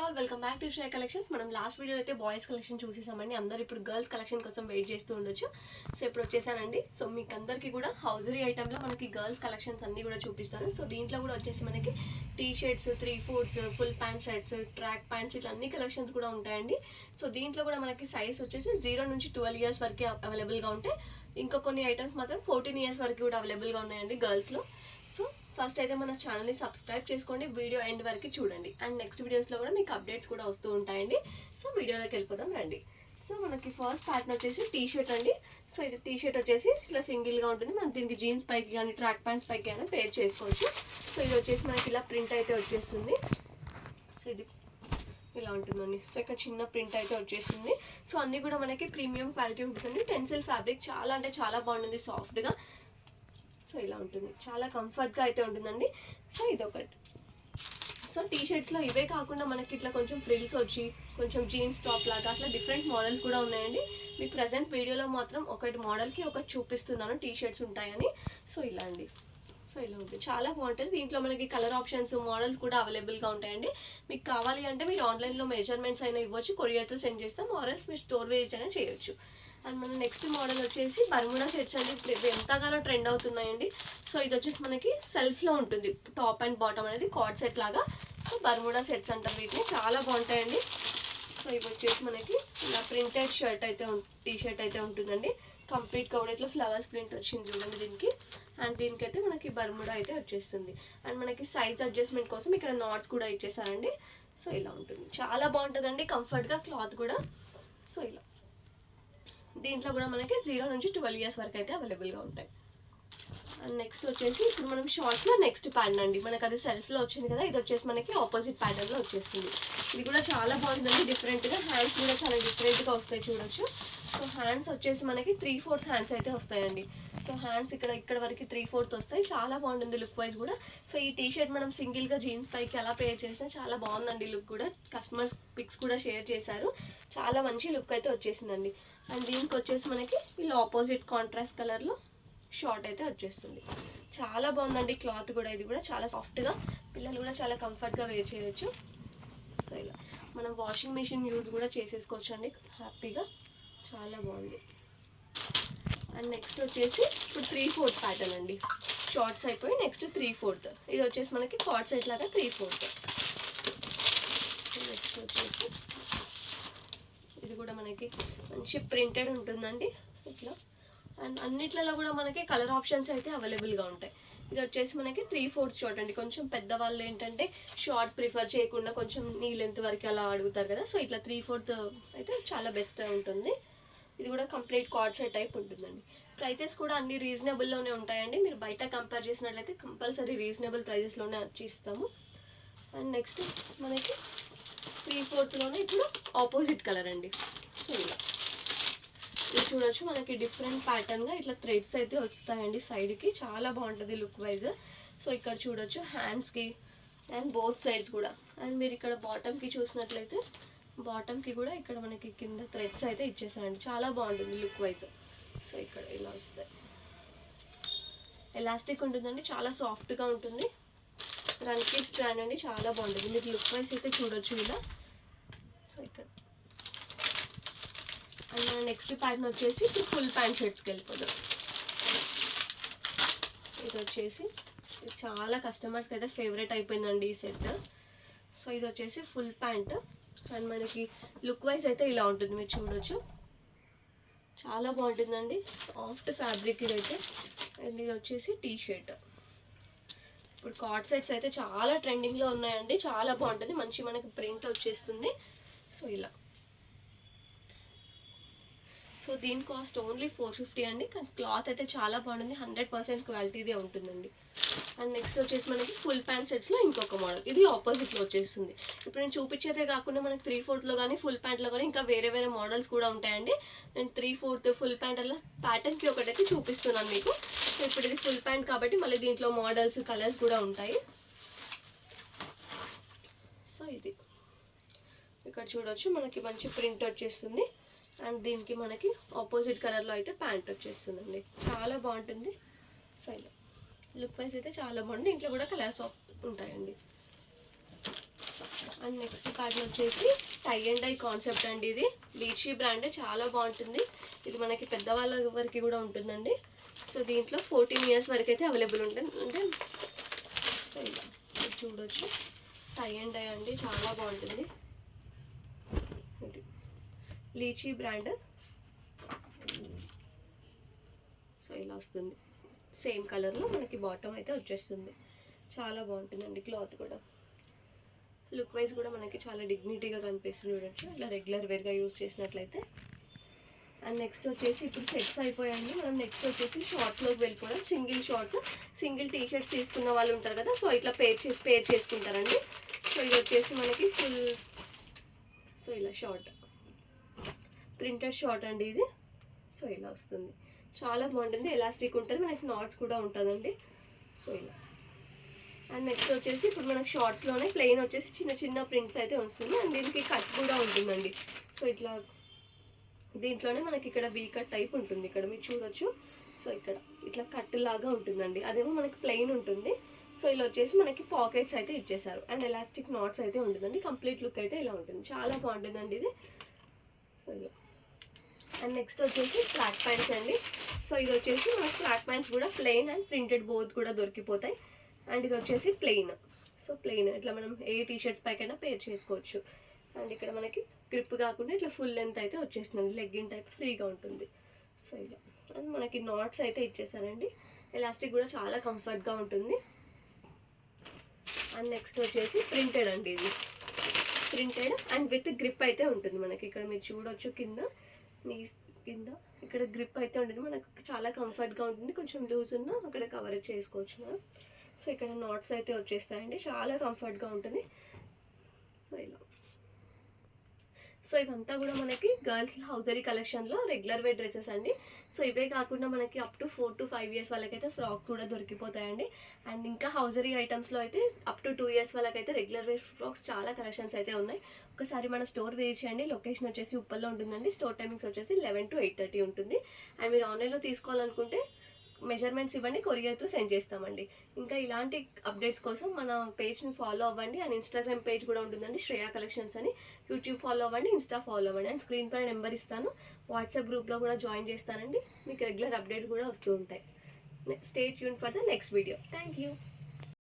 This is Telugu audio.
All welcome back to Shreya collections. మనం లాస్ట్ వీడియో అయితే బాయ్స్ కలెక్షన్ చూసేసామండి. అందరూ ఇప్పుడు గర్ల్స్ కలెక్షన్ కోసం వెయిట్ చేస్తూ ఉండొచ్చు. సో ఇప్పుడు వచ్చేసానండి. సో మీకు అందరికీ కూడా హౌజరీ ఐటెంలో మనకి గర్ల్స్ కలెక్షన్స్ అన్నీ కూడా చూపిస్తాను. సో దీంట్లో కూడా వచ్చేసి మనకి T shirts, 3/4, full pant shirts, track pants ఇట్లా అన్ని కలెక్షన్స్ కూడా ఉంటాయండి. సో దీంట్లో కూడా మనకి సైజ్ వచ్చేసి 0 నుంచి 12 ఇయర్స్ వరకు అవైలబుల్గా ఉంటాయి. ఇంకా కొన్ని ఐటమ్స్ మాత్రం 14 ఇయర్స్ వరకు కూడా అవైలబుల్గా ఉన్నాయండి గర్ల్స్లో. సో ఫస్ట్ అయితే మన ఛానల్ని సబ్స్క్రైబ్ చేసుకోండి, వీడియో ఎండ్ వరకు చూడండి. అండ్ నెక్స్ట్ వీడియోస్లో కూడా మీకు అప్డేట్స్ కూడా వస్తూ ఉంటాయండి. సో వీడియోలోకి వెళ్ళిపోదాం రండి. సో మనకి ఫస్ట్ ప్యాటర్న్ వచ్చేసి టీ షర్ట్ అండి. సో ఇది టీ షర్ట్ వచ్చేసి ఇట్లా సింగిల్గా ఉంటుంది. మనం దీనికి జీన్స్ పైకి కానీ ట్రాక్ ప్యాంట్స్ పైకి కానీ పేర్ చేసుకోవచ్చు. సో ఇది వచ్చేసి మనకి ఇలా ప్రింట్ అయితే వచ్చేస్తుంది. సో ఇది ఇలా ఉంటుందండి. సో ఇక్కడ చిన్న ప్రింట్ అయితే వచ్చేసింది. సో అన్నీ కూడా మనకి ప్రీమియం క్వాలిటీ ఉంటుంది. టెన్సిల్ ఫ్యాబ్రిక్ చాలా అంటే చాలా బాగుంటుంది, సాఫ్ట్గా. సో ఇలా ఉంటుంది, చాలా కంఫర్ట్గా అయితే ఉంటుందండి. సో ఇదొకటి. సో టీ షర్ట్స్లో ఇవే కాకుండా మనకి ఇట్లా కొంచెం ఫ్రిల్స్ వచ్చి కొంచెం జీన్స్ టాప్ లాగా అట్లా డిఫరెంట్ మోడల్స్ కూడా ఉన్నాయండి. మీకు ప్రజెంట్ వీడియోలో మాత్రం ఒకటి మోడల్కి ఒకటి చూపిస్తున్నాను, టీ షర్ట్స్ ఉంటాయని. సో ఇలా అండి. సో ఇలా ఉంటుంది, చాలా బాగుంటుంది. దీంట్లో మనకి కలర్ ఆప్షన్స్, మోడల్స్ కూడా అవైలబుల్గా ఉంటాయండి. మీకు కావాలి అంటే మీరు ఆన్లైన్లో మెజర్మెంట్స్ అయినా ఇవ్వచ్చు, కొరియర్తో సెండ్ చేస్తాం. మోడల్స్ మీరు స్టోర్ విజిట్ అయినా చేయొచ్చు. అండ్ మన నెక్స్ట్ మోడల్ వచ్చేసి బర్ముడా సెట్స్ అండి. ఇప్పుడు ఎంతగానో ట్రెండ్ అవుతున్నాయండి. సో ఇది వచ్చేసి మనకి సెల్ఫ్లో ఉంటుంది, టాప్ అండ్ బాటమ్ అనేది కార్డ్ సెట్ లాగా. సో బర్ముడా సెట్స్ అంటారు వీటిని, చాలా బాగుంటాయండి. సో ఇవి వచ్చేసి మనకి ఇలా ప్రింటెడ్ షర్ట్ అయితే టీ షర్ట్ అయితే ఉంటుందండి. కంప్లీట్గా కూడా ఇట్లా ఫ్లవర్స్ ప్రింట్ వచ్చింది చూడండి దీనికి. అండ్ దీనికైతే మనకి బర్ముడా అయితే వచ్చేస్తుంది. అండ్ మనకి సైజ్ అడ్జస్ట్మెంట్ కోసం ఇక్కడ నాట్స్ కూడా ఇచ్చేసారండి. సో ఇలా ఉంటుంది, చాలా బాగుంటుందండి, కంఫర్ట్గా, క్లాత్ కూడా. సో ఇలా దీంట్లో కూడా మనకి 0 నుంచి 12 ఇయర్స్ వరకు అయితే అవైలబుల్గా ఉంటాయి. అండ్ నెక్స్ట్ వచ్చేసి ఇప్పుడు మనం షార్ట్స్లో నెక్స్ట్ ప్యాటర్న్ అండి. మనకు అది సెల్ఫ్లో వచ్చింది కదా, ఇది వచ్చేసి మనకి ఆపోజిట్ ప్యాటర్న్లో వచ్చేస్తుంది. ఇది కూడా చాలా బాగుంటుందండి, డిఫరెంట్గా. హ్యాండ్స్ కూడా చాలా డిఫరెంట్గా వస్తాయి, చూడొచ్చు. సో హ్యాండ్స్ వచ్చేసి మనకి 3/4 హ్యాండ్స్ అయితే వస్తాయండి. సో హ్యాండ్స్ ఇక్కడ వరకు 3/4 వస్తాయి, చాలా బాగుంటుంది లుక్ వైజ్ కూడా. సో ఈ టీ షర్ట్ మనం సింగిల్గా జీన్స్ పైకి అలా పేర్ చేసినా చాలా బాగుందండి లుక్ కూడా. కస్టమర్స్ పిక్స్ కూడా షేర్ చేశారు, చాలా మంచి లుక్ అయితే వచ్చేసిందండి. అండ్ దీనికి వచ్చేసి మనకి ఇలా ఆపోజిట్ కాంట్రాస్ట్ కలర్లో షార్ట్ అయితే వచ్చేస్తుంది. చాలా బాగుందండి క్లాత్ కూడా. ఇది కూడా చాలా సాఫ్ట్గా, పిల్లలు కూడా చాలా కంఫర్ట్గా వేర్ చేయొచ్చు. సో ఇలా మనం వాషింగ్ మిషన్ యూజ్ కూడా చేసేసుకోవచ్చు అండి హ్యాపీగా, చాలా బాగుంది. అండ్ నెక్స్ట్ వచ్చేసి ఇప్పుడు 3/4 ప్యాటర్న్ అండి. షార్ట్స్ అయిపోయి నెక్స్ట్ 3/4. ఇది వచ్చేసి మనకి కార్డ్ సెట్ లాగా 3/4. సో నెక్స్ట్ వచ్చేసి ఇది కూడా మనకి మంచి ప్రింటెడ్ ఉంటుందండి ఇట్లా. అండ్ అన్నిట్లలో కూడా మనకి కలర్ ఆప్షన్స్ అయితే అవైలబుల్గా ఉంటాయి. ఇది వచ్చేసి మనకి 3/4 షార్ట్ అండి. కొంచెం పెద్దవాళ్ళు ఏంటంటే షార్ట్ ప్రిఫర్ చేయకుండా కొంచెం నీ లెంత్ వరకు అలా అడుగుతారు కదా. సో ఇట్లా 3/4 అయితే చాలా బెస్ట్ ఉంటుంది. ఇది కూడా కంప్లీట్ కార్డ్ సెట్ టైప్ ఉంటుందండి. ప్రైజెస్ కూడా అన్ని రీజనబుల్లోనే ఉంటాయండి. మీరు బయట కంపేర్ చేసినట్లయితే కంపల్సరీ రీజనబుల్ ప్రైజెస్లోనే ఇస్తాము. అండ్ నెక్స్ట్ మనకి 3/4లోనే ఇప్పుడు ఆపోజిట్ కలర్ అండి. సో ఇలా ఇది చూడొచ్చు, మనకి డిఫరెంట్ ప్యాటర్న్గా ఇట్లా థ్రెడ్స్ అయితే వస్తాయండి సైడ్కి, చాలా బాగుంటుంది లుక్ వైజ్. సో ఇక్కడ చూడొచ్చు హ్యాండ్స్కి అండ్ బోత్ సైడ్స్ కూడా. అండ్ మీరు ఇక్కడ బాటమ్కి చూసినట్లయితే బాటమ్కి కూడా ఇక్కడ మనకి కింద థ్రెడ్స్ అయితే ఇచ్చేసారండి, చాలా బాగుంటుంది లుక్ వైజ్. సో ఇక్కడ ఇలా వస్తాయి, ఎలాస్టిక్ ఉంటుందండి, చాలా సాఫ్ట్గా ఉంటుంది. రన్ కిడ్స్ బ్రాండ్ అండి, చాలా బాగుంటుంది. మీకు లుక్ వైజ్ అయితే చూడొచ్చు ఇలా. సో ఇక్కడ అండ్ మన నెక్స్ట్ ప్యాటర్న్ వచ్చేసి ఇప్పుడు ఫుల్ ప్యాంట్ షర్ట్స్కి వెళ్ళిపోతాం. ఇది వచ్చేసి చాలా కస్టమర్స్కి అయితే ఫేవరెట్ అయిపోయిందండి ఈ సెట్. సో ఇది వచ్చేసి ఫుల్ ప్యాంట్. అండ్ మనకి లుక్ వైజ్ అయితే ఇలా ఉంటుంది, మీరు చూడొచ్చు, చాలా బాగుంటుందండి, సాఫ్ట్ ఫ్యాబ్రిక్ ఇదైతే. అండ్ ఇది వచ్చేసి టీ షర్ట్. ఇప్పుడు కార్డ్ సెట్స్ అయితే చాలా ట్రెండింగ్లో ఉన్నాయండి, చాలా బాగుంటుంది, మంచి మనకి ప్రింట్ వచ్చేస్తుంది. సో ఇలా. సో దీని కాస్ట్ ఓన్లీ 450 అండి. కానీ క్లాత్ అయితే చాలా బాగుంటుంది, 100% క్వాలిటీదే ఉంటుందండి. అండ్ నెక్స్ట్ వచ్చేసి మనకి ఫుల్ ప్యాంట్ సెట్స్లో ఇంకొక మోడల్, ఇది ఆపోజిట్లో వచ్చేస్తుంది. ఇప్పుడు నేను చూపించేదే కాకుండా మనకి 3/4లో కానీ ఫుల్ ప్యాంట్లో కానీ ఇంకా వేరే వేరే మోడల్స్ కూడా ఉంటాయండి. నేను 3/4 ఫుల్ ప్యాంట్ అలా ప్యాటర్న్కి ఒకటైతే చూపిస్తున్నాను మీకు. సో ఇప్పుడు ఇది ఫుల్ ప్యాంట్ కాబట్టి మళ్ళీ దీంట్లో మోడల్స్, కలర్స్ కూడా ఉంటాయి. సో ఇది ఇక్కడ చూడొచ్చు, మనకి మంచి ప్రింట్ వచ్చేస్తుంది. అండ్ దీనికి మనకి ఆపోజిట్ కలర్లో అయితే ప్యాంట్ వచ్చేస్తుందండి, చాలా బాగుంటుంది. సో ఇలా లుక్ వైజ్ అయితే చాలా బాగుంది. ఇంట్లో కూడా కలర్స్ ఉంటాయండి. అండ్ నెక్స్ట్ ప్యాటర్న్ వచ్చేసి టై అండ్ డై కాన్సెప్ట్ అండి. ఇది లీచీ బ్రాండ్, చాలా బాగుంటుంది. ఇది మనకి పెద్దవాళ్ళ వరకు కూడా ఉంటుందండి. సో దీంట్లో 14 years వరకు అయితే అవైలబుల్ ఉంటుంది. అంటే సో ఇలా చూడొచ్చు, టై అండ్ డై అండి, చాలా బాగుంటుంది. ఇది లీచీ బ్రాండ్. సో ఇలా వస్తుంది, సేమ్ కలర్లో మనకి బాటమ్ అయితే వచ్చేస్తుంది. చాలా బాగుంటుందండి క్లాత్ కూడా. లుక్ వైజ్ కూడా మనకి చాలా డిగ్నిటీగా కనిపిస్తుంది చూడొచ్చు, ఇలా రెగ్యులర్ వేర్గా యూజ్ చేసినట్లయితే. అండ్ నెక్స్ట్ వచ్చేసి ఇప్పుడు సెట్స్ అయిపోయాయండి. మనం నెక్స్ట్ వచ్చేసి షార్ట్స్లోకి వెళ్ళిపోవడం. Single shorts, single T shirts తీసుకున్న వాళ్ళు ఉంటారు కదా, సో ఇట్లా పేర్ చేసుకుంటారండి. సో ఇది వచ్చేసి మనకి ఫుల్, సో ఇలా షార్ట్, ప్రింటెడ్ షార్ట్ అండి ఇది. సో ఇలా వస్తుంది, చాలా బాగుంటుంది. ఎలాస్టిక్ ఉంటుంది, మనకి నాట్స్ కూడా ఉంటుందండి. సో ఇలా. అండ్ నెక్స్ట్ వచ్చేసి ఇప్పుడు మనకి షార్ట్స్లోనే ప్లెయిన్ వచ్చేసి చిన్న చిన్న ప్రింట్స్ అయితే వస్తుంది. అండ్ దీనికి కట్ కూడా ఉంటుందండి. సో ఇట్లా దీంట్లోనే మనకి ఇక్కడ వీ కట్ టైప్ ఉంటుంది, ఇక్కడ మీరు చూడొచ్చు. సో ఇక్కడ ఇట్లా కట్ లాగా ఉంటుందండి, అదేమో మనకి ప్లెయిన్ ఉంటుంది. సో ఇలా వచ్చేసి మనకి పాకెట్స్ అయితే ఇచ్చేసారు అండ్ ఎలాస్టిక్ నాట్స్ అయితే ఉంటుందండి. కంప్లీట్ లుక్ అయితే ఇలా ఉంటుంది, చాలా బాగుంటుందండి ఇది. సో ఇలా. అండ్ నెక్స్ట్ వచ్చేసి ఫ్లాట్ ప్యాంట్స్ అండి. సో ఇది వచ్చేసి మనకి ఫ్లాట్ ప్యాంట్స్ కూడా ప్లెయిన్ అండ్ ప్రింటెడ్ బోత్ కూడా దొరికిపోతాయి. అండ్ ఇది వచ్చేసి ప్లెయిన్. సో ప్లెయిన్ ఇట్లా మనం ఏ టీషర్ట్స్ పైకైనా పేర్ చేసుకోవచ్చు. అండ్ ఇక్కడ మనకి గ్రిప్ కాకుండా ఇట్లా ఫుల్ లెంత్ అయితే వచ్చేస్తుంది, లెగ్గిన్ టైప్ ఫ్రీగా ఉంటుంది. సో ఇలా. అండ్ మనకి నాట్స్ అయితే ఇచ్చేసారండి. ఎలాస్టిక్ కూడా చాలా కంఫర్ట్గా ఉంటుంది. అండ్ నెక్స్ట్ వచ్చేసి ప్రింటెడ్ అండి. ఇది ప్రింటెడ్ అండ్ విత్ గ్రిప్ అయితే ఉంటుంది మనకి. ఇక్కడ మీరు చూడొచ్చు, కింద నీ కింద ఇక్కడ గ్రిప్ అయితే ఉంటుంది, మనకు చాలా కంఫర్ట్గా ఉంటుంది. కొంచెం లూజ్ ఉన్నా అక్కడ కవర్ చేసుకోవచ్చు మనం. సో ఇక్కడ నాట్స్ అయితే వచ్చేస్తాయండి, చాలా కంఫర్ట్గా ఉంటుంది. సో ఇలా. సో ఇవంతా కూడా మనకి గర్ల్స్ హౌజరీ కలెక్షన్లో రెగ్యులర్ వేర్ డ్రెస్సెస్ అండి. సో ఇవే కాకుండా మనకి అప్ టు 4 to 5 years వాళ్ళకైతే ఫ్రాక్ కూడా దొరికిపోతాయండి. అండ్ ఇంకా హౌజరీ ఐటమ్స్లో అయితే అప్ టు 2 years వాళ్ళకైతే రెగ్యులర్ వేర్ ఫ్రాక్స్ చాలా కలెక్షన్స్ అయితే ఉన్నాయి. ఒకసారి మన స్టోర్ విజిట్ చేయండి. లొకేషన్ వచ్చేసి ఉప్పల్లో ఉంటుందండి. స్టోర్ టైమింగ్స్ వచ్చేసి 11 to 8:30 ఉంటుంది. అండ్ మీరు ఆన్లైన్లో తీసుకోవాలనుకుంటే మెజర్మెంట్స్ ఇవ్వండి, కొరియర్ త్రూ సెండ్ చేస్తామండి. ఇంకా ఇలాంటి అప్డేట్స్ కోసం మన పేజ్ని ఫాలో అవ్వండి. అండ్ ఇన్స్టాగ్రామ్ పేజ్ కూడా ఉంటుందండి, శ్రేయా కలెక్షన్స్ అని. యూట్యూబ్ ఫాలో అవ్వండి, ఇన్స్టా ఫాలో అవ్వండి. అండ్ స్క్రీన్ పైన నెంబర్ ఇస్తాను, వాట్సాప్ గ్రూప్లో కూడా జాయిన్ చేస్తానండి. మీకు రెగ్యులర్ అప్డేట్స్ కూడా వస్తూ ఉంటాయి. Stay tune for the next video. Thank you.